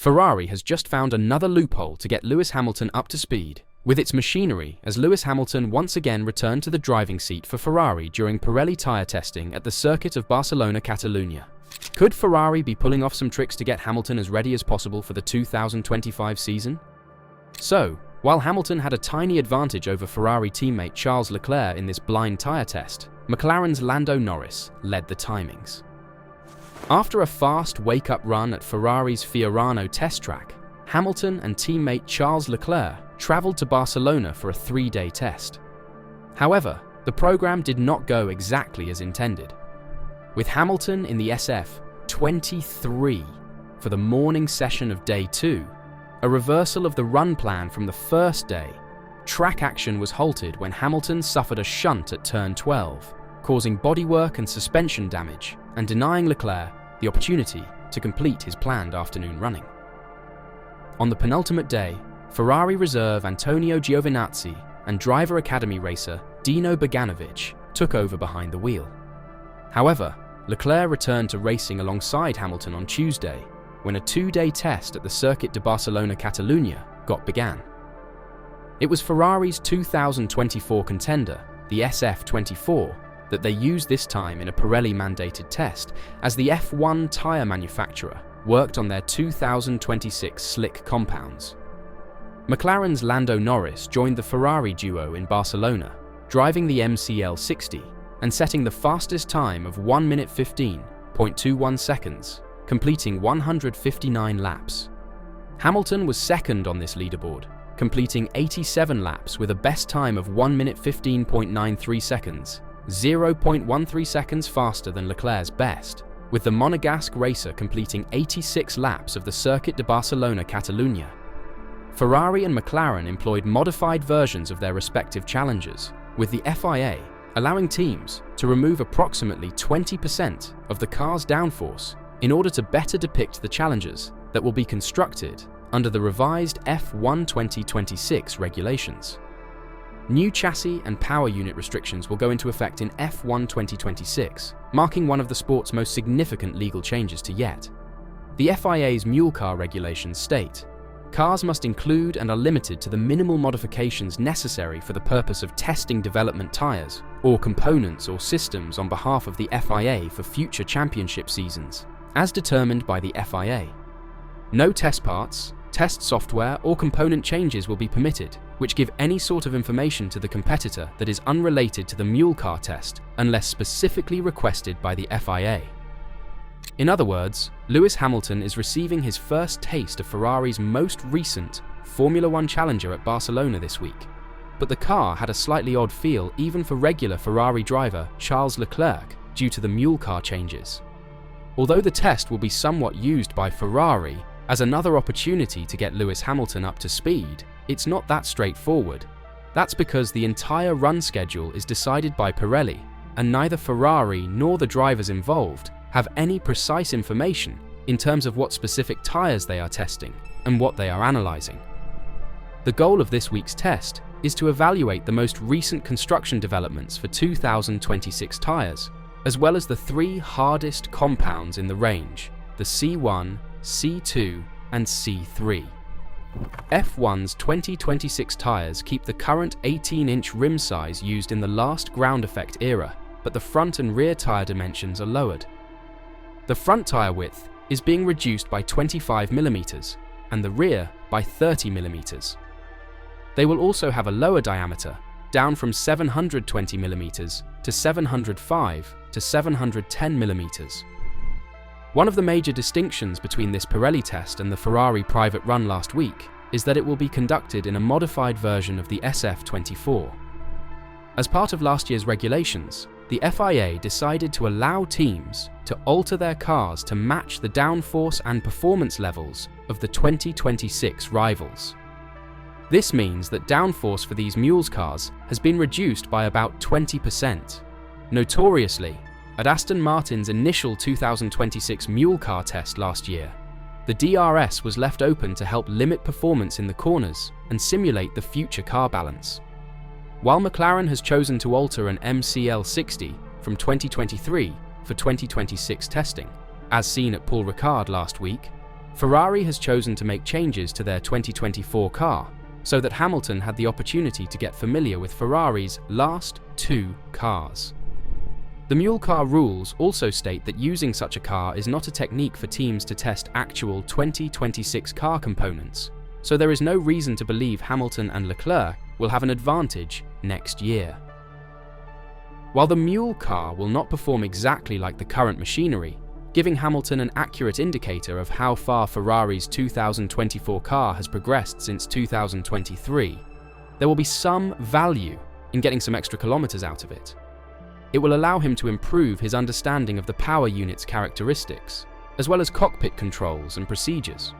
Ferrari has just found another loophole to get Lewis Hamilton up to speed with its machinery, as Lewis Hamilton once again returned to the driving seat for Ferrari during Pirelli tyre testing at the Circuit of Barcelona-Catalunya. Could Ferrari be pulling off some tricks to get Hamilton as ready as possible for the 2025 season? So, while Hamilton had a tiny advantage over Ferrari teammate Charles Leclerc in this blind tyre test, McLaren's Lando Norris led the timings. After a fast wake-up run at Ferrari's Fiorano test track, Hamilton and teammate Charles Leclerc travelled to Barcelona for a 3-day test. However, the program did not go exactly as intended. With Hamilton in the SF24 for the morning session of day 2, a reversal of the run plan from the first day, track action was halted when Hamilton suffered a shunt at turn 12, causing bodywork and suspension damage and denying Leclerc the opportunity to complete his planned afternoon running. On the penultimate day, Ferrari reserve Antonio Giovinazzi and driver academy racer Dino Beganovic took over behind the wheel. However, Leclerc returned to racing alongside Hamilton on Tuesday when a 2-day test at the Circuit of Barcelona-Catalunya began. It was Ferrari's 2024 contender, the SF24, that they used this time in a Pirelli-mandated test as the F1 tyre manufacturer worked on their 2026 slick compounds. McLaren's Lando Norris joined the Ferrari duo in Barcelona, driving the MCL60 and setting the fastest time of 1 minute 15.21 seconds, completing 159 laps. Hamilton was second on this leaderboard, completing 87 laps with a best time of 1 minute 15.93 seconds, 0.13 seconds faster than Leclerc's best, with the Monegasque racer completing 86 laps of the Circuit de Barcelona-Catalunya. Ferrari and McLaren employed modified versions of their respective challengers, with the FIA allowing teams to remove approximately 20% of the car's downforce in order to better depict the challenges that will be constructed under the revised F1 2026 regulations. New chassis and power unit restrictions will go into effect in F1 2026, marking one of the sport's most significant legal changes to yet. The FIA's Mule car regulations state, cars must include and are limited to the minimal modifications necessary for the purpose of testing development tyres, or components or systems on behalf of the FIA for future championship seasons, as determined by the FIA. No test parts, test software or component changes will be permitted, which give any sort of information to the competitor that is unrelated to the Mule car test unless specifically requested by the FIA. In other words, Lewis Hamilton is receiving his first taste of Ferrari's most recent Formula One challenger at Barcelona this week. But the car had a slightly odd feel even for regular Ferrari driver Charles Leclerc due to the Mule car changes. Although the test will be somewhat used by Ferrari as another opportunity to get Lewis Hamilton up to speed, it's not that straightforward. That's because the entire run schedule is decided by Pirelli, and neither Ferrari nor the drivers involved have any precise information in terms of what specific tyres they are testing and what they are analysing. The goal of this week's test is to evaluate the most recent construction developments for 2026 tyres, as well as the 3 hardest compounds in the range, the C1, C2 and C3. F1's 2026 tyres keep the current 18-inch rim size used in the last ground effect era, but the front and rear tyre dimensions are lowered. The front tyre width is being reduced by 25mm and the rear by 30mm. They will also have a lower diameter, down from 720mm to 705 to 710mm. One of the major distinctions between this Pirelli test and the Ferrari private run last week is that it will be conducted in a modified version of the SF24. As part of last year's regulations, the FIA decided to allow teams to alter their cars to match the downforce and performance levels of the 2026 rivals. This means that downforce for these Mule's cars has been reduced by about 20%. Notoriously, at Aston Martin's initial 2026 Mule car test last year, the DRS was left open to help limit performance in the corners and simulate the future car balance. While McLaren has chosen to alter an MCL60 from 2023 for 2026 testing, as seen at Paul Ricard last week, Ferrari has chosen to make changes to their 2024 car so that Hamilton had the opportunity to get familiar with Ferrari's last two cars. The Mule car rules also state that using such a car is not a technique for teams to test actual 2026 car components, so there is no reason to believe Hamilton and Leclerc will have an advantage next year. While the Mule car will not perform exactly like the current machinery, giving Hamilton an accurate indicator of how far Ferrari's 2024 car has progressed since 2023, there will be some value in getting some extra kilometers out of it. It will allow him to improve his understanding of the power unit's characteristics, as well as cockpit controls and procedures.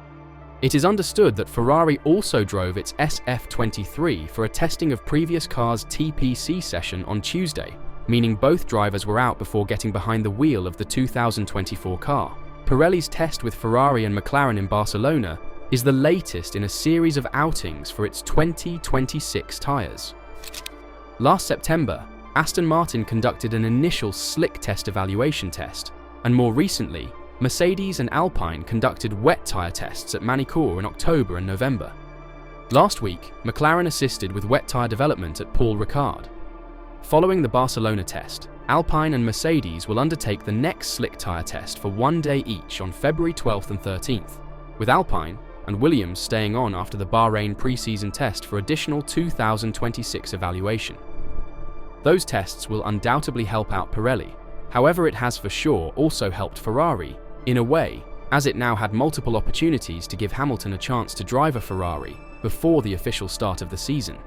It is understood that Ferrari also drove its SF24 for a testing of previous cars' TPC session on Tuesday, meaning both drivers were out before getting behind the wheel of the 2024 car. Pirelli's test with Ferrari and McLaren in Barcelona is the latest in a series of outings for its 2026 tyres. Last September, Aston Martin conducted an initial slick test evaluation test, and more recently, Mercedes and Alpine conducted wet tyre tests at Manicourt in October and November. Last week, McLaren assisted with wet tyre development at Paul Ricard. Following the Barcelona test, Alpine and Mercedes will undertake the next slick tyre test for 1 day each on February 12th and 13th, with Alpine and Williams staying on after the Bahrain pre-season test for additional 2026 evaluation. Those tests will undoubtedly help out Pirelli. However, it has for sure also helped Ferrari, in a way, as it now had multiple opportunities to give Hamilton a chance to drive a Ferrari before the official start of the season.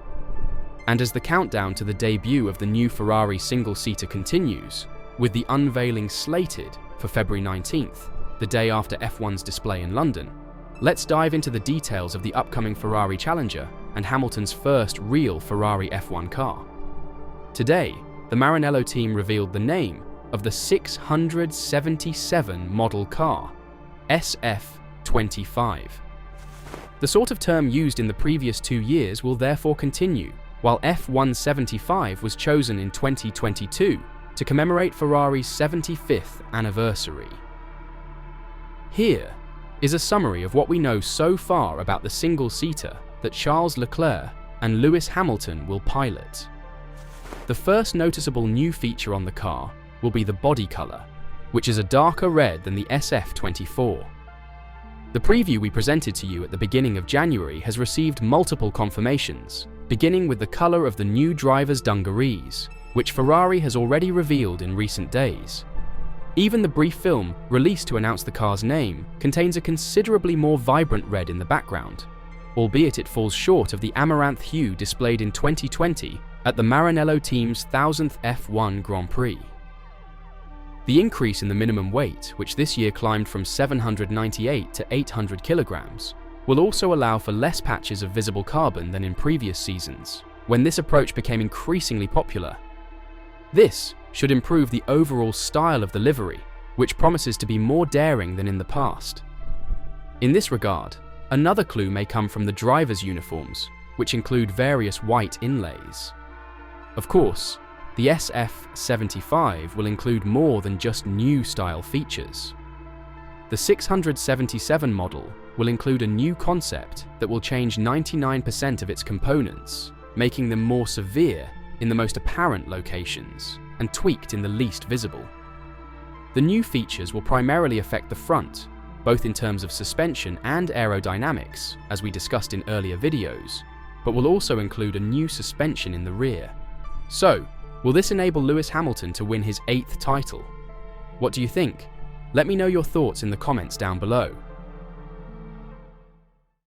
And as the countdown to the debut of the new Ferrari single-seater continues, with the unveiling slated for February 19th, the day after F1's display in London, let's dive into the details of the upcoming Ferrari Challenger and Hamilton's first real Ferrari F1 car. Today, the Maranello team revealed the name of the 677 model car, SF25. The sort of term used in the previous 2 years will therefore continue, while F175 was chosen in 2022 to commemorate Ferrari's 75th anniversary. Here is a summary of what we know so far about the single-seater that Charles Leclerc and Lewis Hamilton will pilot. The first noticeable new feature on the car will be the body color, which is a darker red than the SF24. The preview we presented to you at the beginning of January has received multiple confirmations, beginning with the color of the new driver's dungarees, which Ferrari has already revealed in recent days. Even the brief film released to announce the car's name contains a considerably more vibrant red in the background, albeit it falls short of the amaranth hue displayed in 2020 at the Maranello team's 1000th F1 Grand Prix. The increase in the minimum weight, which this year climbed from 798 to 800 kilograms, will also allow for less patches of visible carbon than in previous seasons, when this approach became increasingly popular. This should improve the overall style of the livery, which promises to be more daring than in the past. In this regard, another clue may come from the drivers' uniforms, which include various white inlays. Of course, the SF25 will include more than just new style features. The 677 model will include a new concept that will change 99% of its components, making them more severe in the most apparent locations and tweaked in the least visible. The new features will primarily affect the front, both in terms of suspension and aerodynamics, as we discussed in earlier videos, but will also include a new suspension in the rear. So, will this enable Lewis Hamilton to win his 8th title? What do you think? Let me know your thoughts in the comments down below.